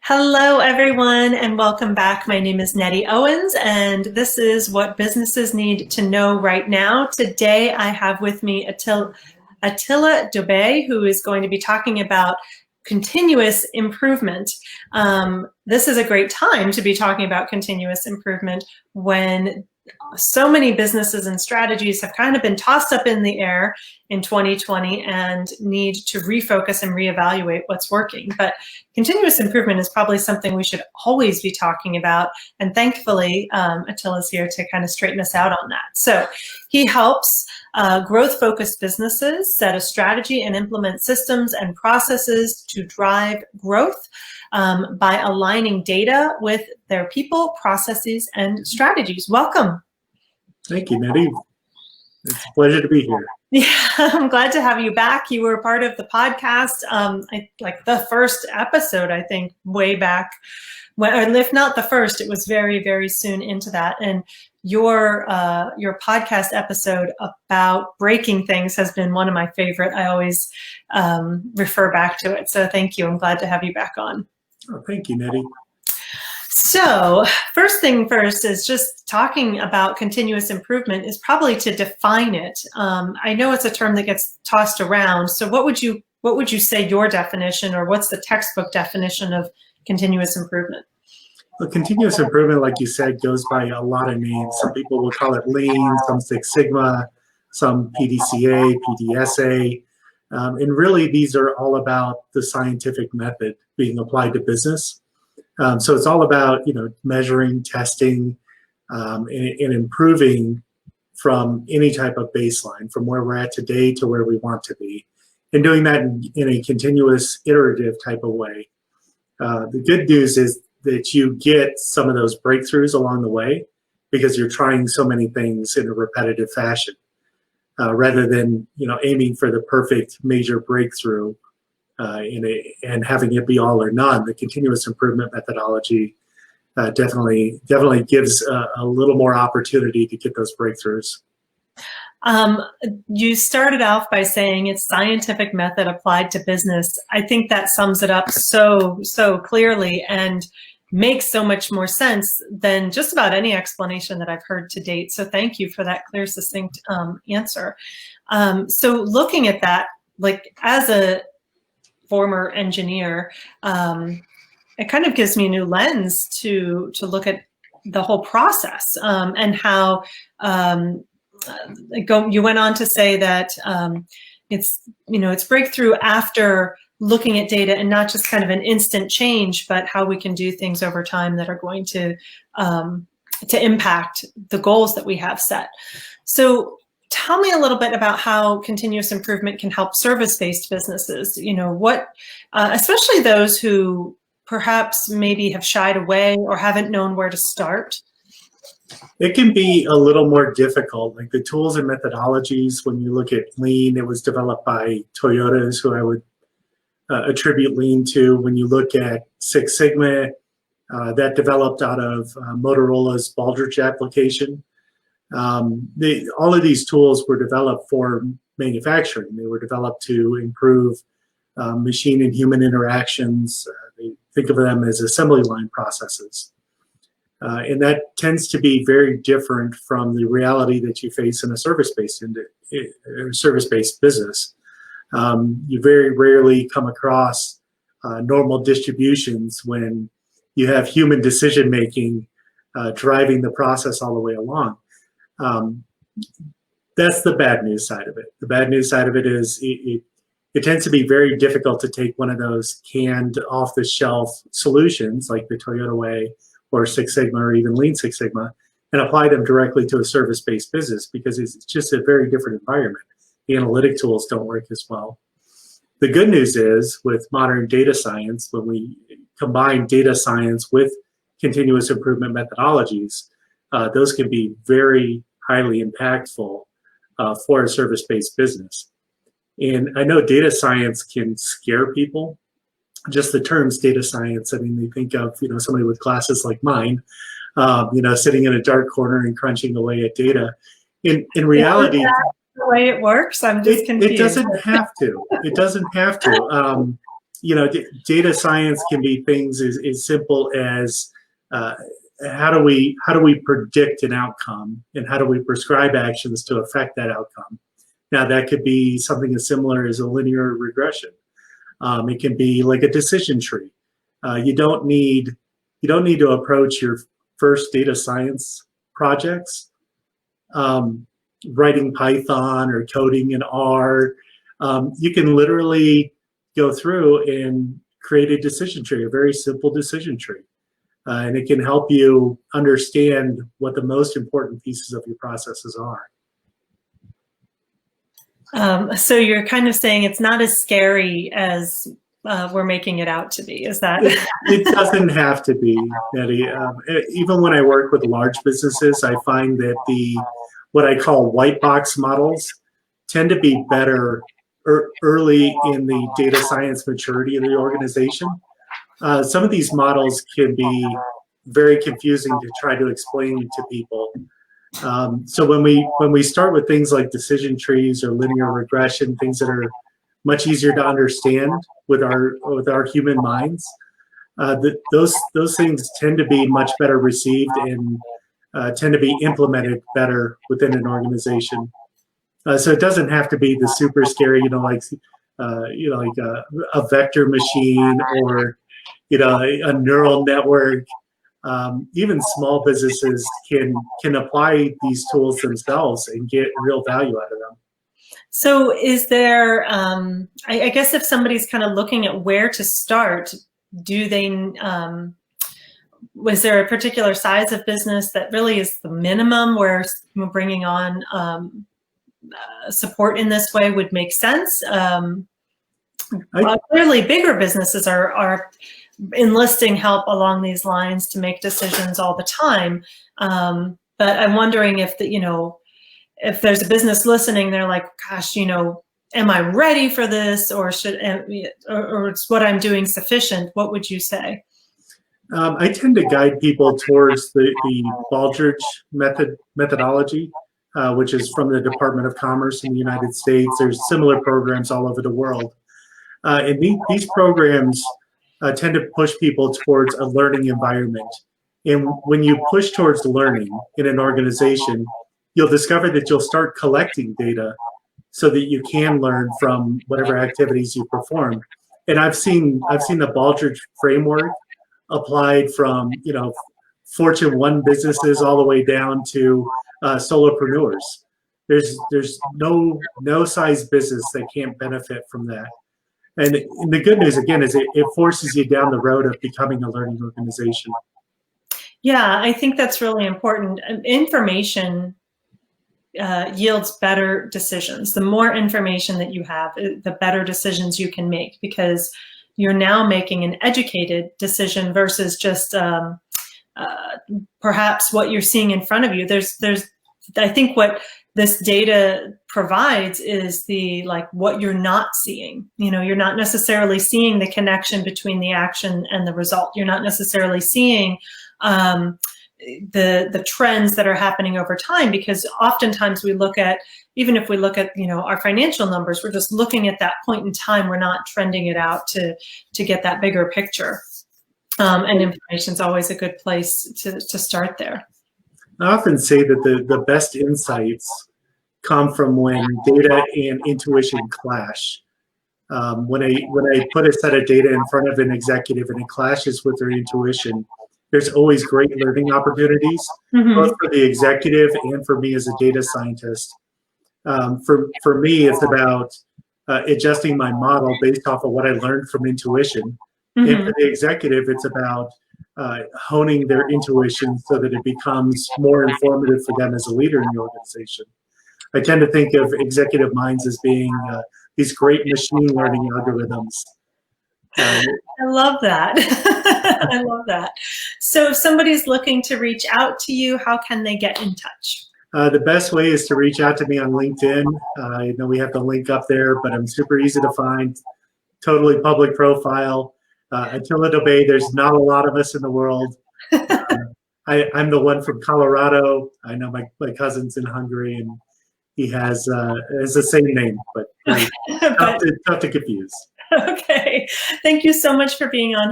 Hello, everyone, and welcome back. My name is Nettie Owens, and this is What Businesses Need to Know Right Now. Today, I have with me Attila Dobai, who is going to be talking about continuous improvement. This is a great time to be talking about continuous improvement when so many businesses and strategies have kind of been tossed up in the air in 2020 and need to refocus and reevaluate what's working. But continuous improvement is probably something we should always be talking about. And thankfully, Attila's here to kind of straighten us out on that. So he helps growth-focused businesses set a strategy and implement systems and processes to drive growth by aligning data with their people, processes, and strategies. Welcome. Thank you, Nettie. It's a pleasure to be here. Yeah, I'm glad to have you back. You were part of the podcast, like the first episode, I think, way back. When, if not the first, it was very, very soon into that. And your podcast episode about breaking things has been one of my favorite. I always refer back to it. So thank you. I'm glad to have you back on. Oh, thank you, Nettie. So first thing first is just talking about continuous improvement is probably to define it. I know it's a term that gets tossed around. So what would you say your definition, or what's the textbook definition of continuous improvement? Well, continuous improvement, like you said, goes by a lot of names. Some people will call it Lean, some Six Sigma, some PDCA, PDSA. And really, these are all about the scientific method being applied to business. So it's all about, measuring, testing, and improving from any type of baseline, from where we're at today to where we want to be, and doing that in a continuous, iterative type of way. The good news is that you get some of those breakthroughs along the way because you're trying so many things in a repetitive fashion, rather than aiming for the perfect major breakthrough. And having it be all or none. The continuous improvement methodology definitely gives a little more opportunity to get those breakthroughs. You started off by saying it's scientific method applied to business. I think that sums it up so clearly and makes so much more sense than just about any explanation that I've heard to date. So thank you for that clear, succinct answer. So looking at that, like as a former engineer, it kind of gives me a new lens to look at the whole process, and how you went on to say that it's breakthrough after looking at data and not just kind of an instant change, but how we can do things over time that are going to impact the goals that we have set. So tell me a little bit about how continuous improvement can help service-based businesses, especially those who perhaps maybe have shied away or haven't known where to start. It can be a little more difficult. Like the tools and methodologies, when you look at Lean, it was developed by Toyota, is who I would attribute Lean to. When you look at Six Sigma, that developed out of Motorola's Baldrige application. All of these tools were developed for manufacturing. They were developed to improve machine and human interactions. They think of them as assembly line processes. And that tends to be very different from the reality that you face in a service-based business. You very rarely come across normal distributions when you have human decision-making driving the process all the way along. That's the bad news side of it. The bad news side of it is it tends to be very difficult to take one of those canned off-the-shelf solutions like the Toyota way or Six Sigma or even Lean Six Sigma and apply them directly to a service-based business because it's just a very different environment. The analytic tools don't work as well. The good news is with modern data science, when we combine data science with continuous improvement methodologies, those can be very highly impactful for a service-based business. And I know data science can scare people. Just the terms data science, I mean, they think of somebody with glasses like mine, sitting in a dark corner and crunching away at data. In reality, is that the way it works? I'm just confused. It doesn't have to. It doesn't have to. data science can be things as simple as how do we predict an outcome, and how do we prescribe actions to affect that outcome. Now, that could be something as similar as a linear regression. It can be like a decision tree. You don't need to approach your first data science projects writing Python or coding in R. You can literally go through and create a decision tree, a very simple decision tree. And it can help you understand what the most important pieces of your processes are. So you're kind of saying it's not as scary as we're making it out to be. Is that? It doesn't have to be, Nettie. Even when I work with large businesses, I find that what I call white box models tend to be better early in the data science maturity of the organization. Some of these models can be very confusing to try to explain to people. So when we start with things like decision trees or linear regression, things that are much easier to understand with our human minds, those things tend to be much better received and tend to be implemented better within an organization. So it doesn't have to be the super scary, like a vector machine or a neural network. Even small businesses can apply these tools themselves and get real value out of them. So is there, I guess if somebody's kind of looking at where to start, was there a particular size of business that really is the minimum where bringing on support in this way would make sense? Clearly bigger businesses are enlisting help along these lines to make decisions all the time. But I'm wondering if if there's a business listening, they're like, gosh, am I ready for this, or is what I'm doing sufficient? What would you say? I tend to guide people towards the Baldrige methodology, which is from the Department of Commerce in the United States. There's similar programs all over the world. And these programs tend to push people towards a learning environment. And when you push towards learning in an organization, you'll discover that you'll start collecting data so that you can learn from whatever activities you perform. And I've seen the Baldrige framework applied from Fortune 1 businesses all the way down to solopreneurs. There's no size business that can't benefit from that. And the good news, again, is it forces you down the road of becoming a learning organization. Yeah, I think that's really important. Information yields better decisions. The more information that you have, the better decisions you can make, because you're now making an educated decision versus just perhaps what you're seeing in front of you. I think what this data provides is what you're not seeing. You're not necessarily seeing the connection between the action and the result. You're not necessarily seeing the trends that are happening over time, because oftentimes even if we look at our financial numbers, we're just looking at that point in time. We're not trending it out to get that bigger picture. And information is always a good place to start there. I often say that the best insights come from when data and intuition clash. When I put a set of data in front of an executive and it clashes with their intuition, there's always great learning opportunities, both for the executive and for me as a data scientist. For me, it's about adjusting my model based off of what I learned from intuition. And for the executive, it's about honing their intuition so that it becomes more informative for them as a leader in the organization. I tend to think of executive minds as being these great machine learning algorithms. I love that. I love that. So if somebody's looking to reach out to you, how can they get in touch? The best way is to reach out to me on LinkedIn. I know we have the link up there, but I'm super easy to find. Totally public profile. Attila Dobai, there's not a lot of us in the world. I'm the one from Colorado. I know my cousin's in Hungary, and he has the same name, but tough to confuse. Okay. Thank you so much for being on here.